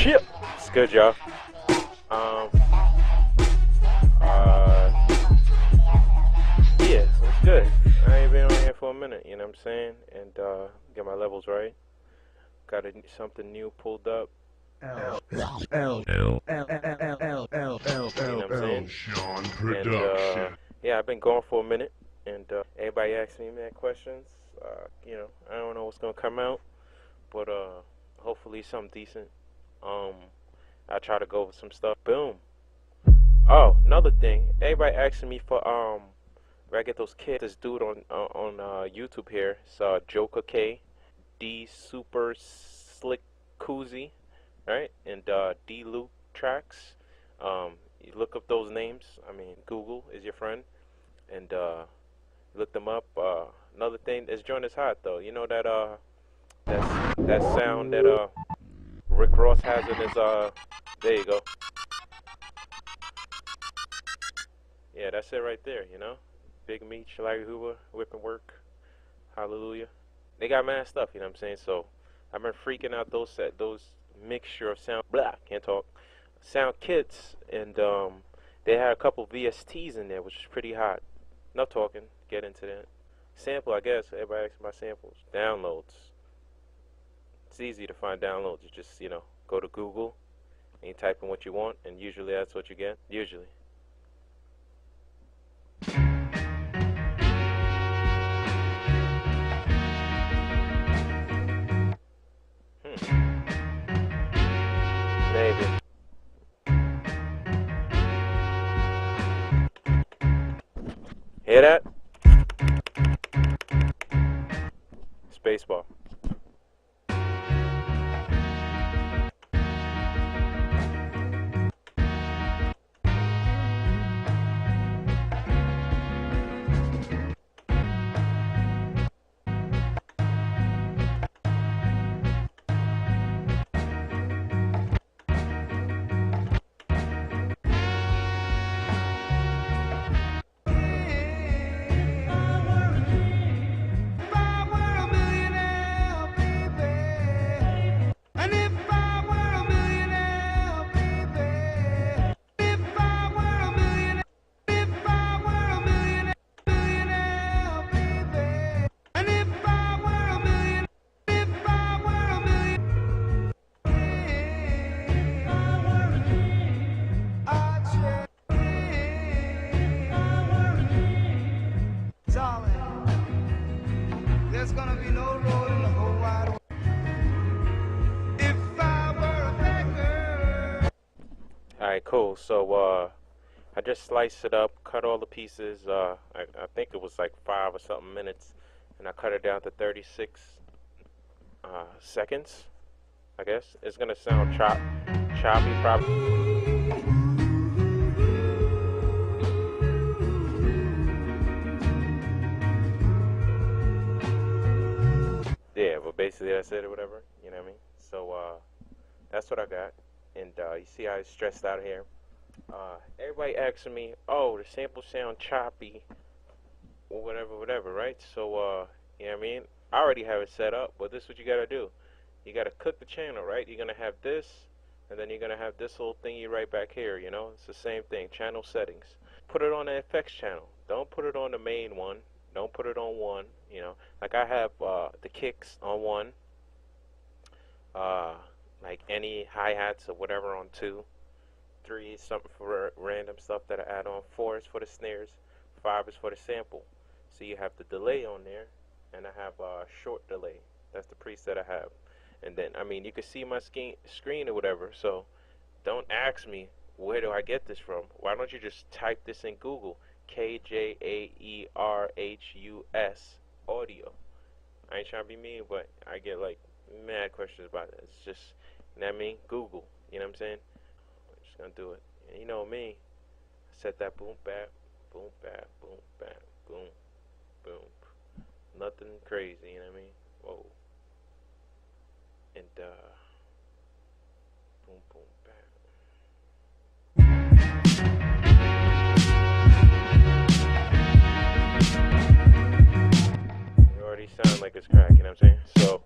shit. It's good, y'all. Yeah, it's good. I ain't been on here for a minute, you know what I'm saying? And get my levels right. Got something new pulled up. L-Shawn production. Yeah, I've been going for a minute, and everybody asking me mad questions. You know, I don't know what's gonna come out, but hopefully something decent. I try to go over some stuff. Boom. Oh, another thing. Everybody asking me for where I get those kits. This dude on YouTube here. It's JoKa K, D Superslikuzi, right? And D Loop Tracks. You look up those names. I mean, Google is your friend, and look them up. Another thing, this joint is hot though. You know that that sound that Rick Ross has in his there you go. Yeah, that's it right there. You know, Big Meat, Shalaga Hoover, Whip and Work, Hallelujah. They got mad stuff. You know what I'm saying? So I've been freaking out those mixture of sound. Blah, can't talk. Sound kits, and they had a couple VSTs in there, which is pretty hot. No talking, get into that. Sample, I guess. Everybody asks about samples. Downloads. It's easy to find downloads. You just, you know, go to Google and you type in what you want, and usually that's what you get. Usually. Maybe. Hear that? Spacebar. There's gonna be no road in the whole wide world. If I were a black girl. Alright, cool. So I just sliced it up, cut all the pieces. I think it was like 5 or something minutes, and I cut it down to 36 seconds. I guess it's gonna sound choppy probably. Yeah, but basically that's it or whatever, you know what I mean? So that's what I got, and you see how it's stressed out here. Everybody asking me, oh, the sample sound choppy or whatever, right? So you know what I mean? I already have it set up, but this is what you gotta do. You gotta cook the channel, right? You're gonna have this, and then you're gonna have this little thingy right back here, you know? It's the same thing, channel settings. Put it on the effects channel. Don't put it on the main one. Don't put it on one, you know. Like I have the kicks on one, like any hi-hats or whatever on 2, 3 is something for random stuff that I add on, 4 is for the snares, 5 is for the sample. So you have the delay on there, and I have a short delay. That's the preset I have. And then, I mean, you can see my screen or whatever, so don't ask me, where do I get this from? Why don't you just type this in Google? KJAERHUS audio. I ain't trying to be mean, but I get like mad questions about it. It's just, you know what I mean? Google, you know what I'm saying? I'm just gonna do it. And you know me, I set that boom bap, boom bap, boom bap, boom, boom. Nothing crazy, you know what I mean? Whoa. And boom, boom, bap. Sound like it's crack, you know what I'm saying? So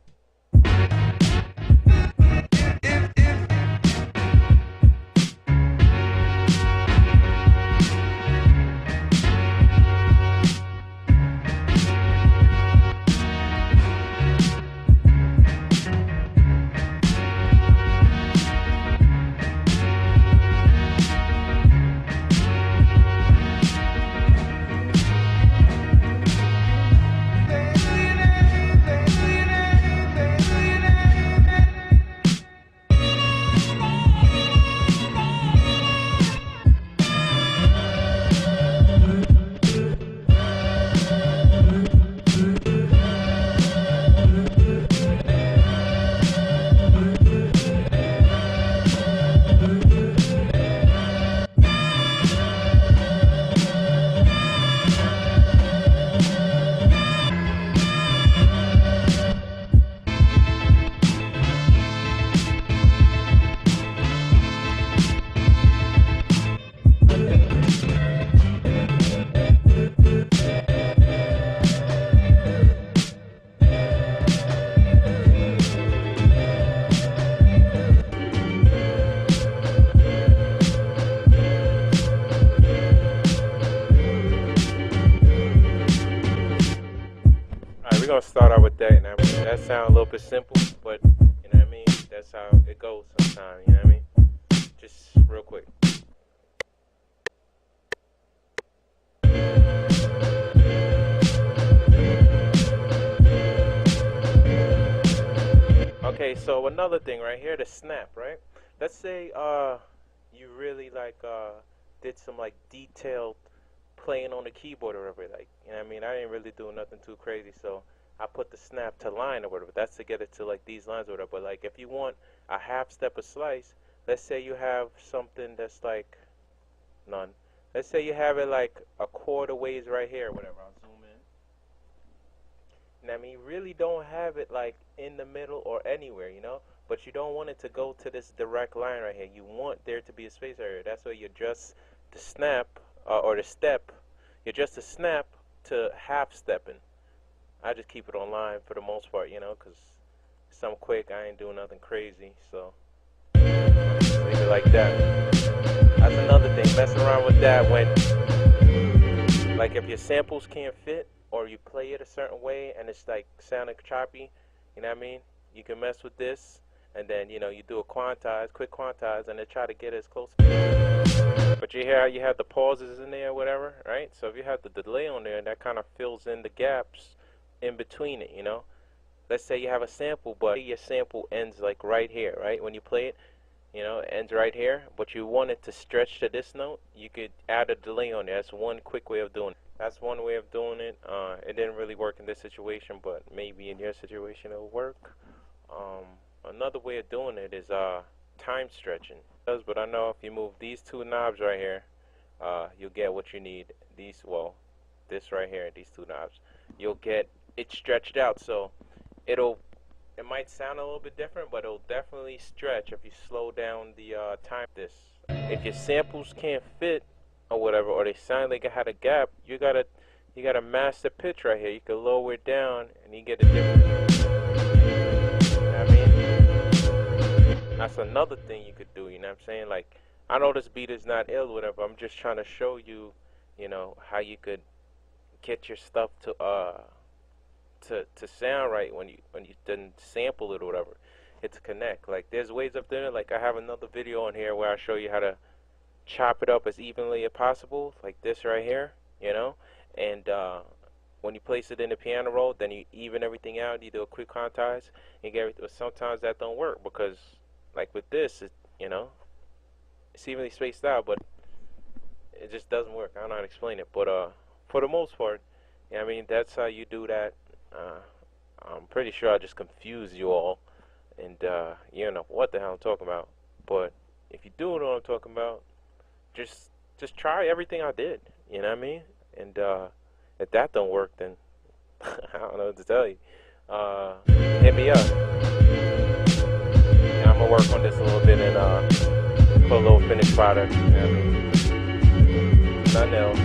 that sound a little bit simple, but you know what I mean? That's how it goes sometimes, you know what I mean? Just real quick. Okay, so another thing right here, the snap, right? Let's say you really like did some like detailed playing on the keyboard or whatever, like, you know what I mean? I didn't really do nothing too crazy, so I put the snap to line or whatever. That's to get it to like these lines or whatever. But like if you want a half step of slice, let's say you have something that's like none. Let's say you have it like a quarter ways right here or whatever. I'll zoom in. And I mean, you really don't have it like in the middle or anywhere, you know? But you don't want it to go to this direct line right here. You want there to be a space area. That's why you adjust the snap or the step. You adjust the snap to half stepping. I just keep it on line for the most part, you know, because some quick, I ain't doing nothing crazy, so just leave it like that. That's another thing, messing around with that when, like if your samples can't fit or you play it a certain way and it's like sounding choppy, you know what I mean? You can mess with this and then, you know, you do a quantize, quick quantize, and then try to get as close. But you hear how you have the pauses in there or whatever, right? So if you have the delay on there, that kind of fills in the gaps in between it, you know? Let's say you have a sample, but your sample ends like right here, right? When you play it, you know, it ends right here, but you want it to stretch to this note, you could add a delay on there. That's one quick way of doing it. That's one way of doing it. It didn't really work in this situation, but maybe in your situation it'll work. Another way of doing it is time stretching. But I know if you move these two knobs right here, you'll get what you need. These, well, this right here, these two knobs, you'll get it stretched out. So it might sound a little bit different, but it'll definitely stretch if you slow down the time. If your samples can't fit or whatever, or they sound like it had a gap, you gotta master pitch right here. You can lower it down and you get a different. You know what I mean? That's another thing you could do. You know what I'm saying? Like, I know this beat is not ill, whatever. I'm just trying to show you, you know, how you could get your stuff to sound right when you didn't sample it or whatever. It's connect. Like, there's ways of doing it. Like, I have another video on here where I show you how to chop it up as evenly as possible, like this right here, you know. And when you place it in the piano roll, then you even everything out. You do a quick quantize. You get everything. But sometimes that don't work because, like with this, you know, it's evenly spaced out, but it just doesn't work. I don't know how to explain it, but for the most part, yeah, I mean, that's how you do that. I'm pretty sure I just confused you all, and you don't know what the hell I'm talking about. But if you do know what I'm talking about, just try everything I did. You know what I mean? And if that don't work, then I don't know what to tell you. Hit me up. And I'm gonna work on this a little bit and put a little finished product. You know what I mean? Nothing else.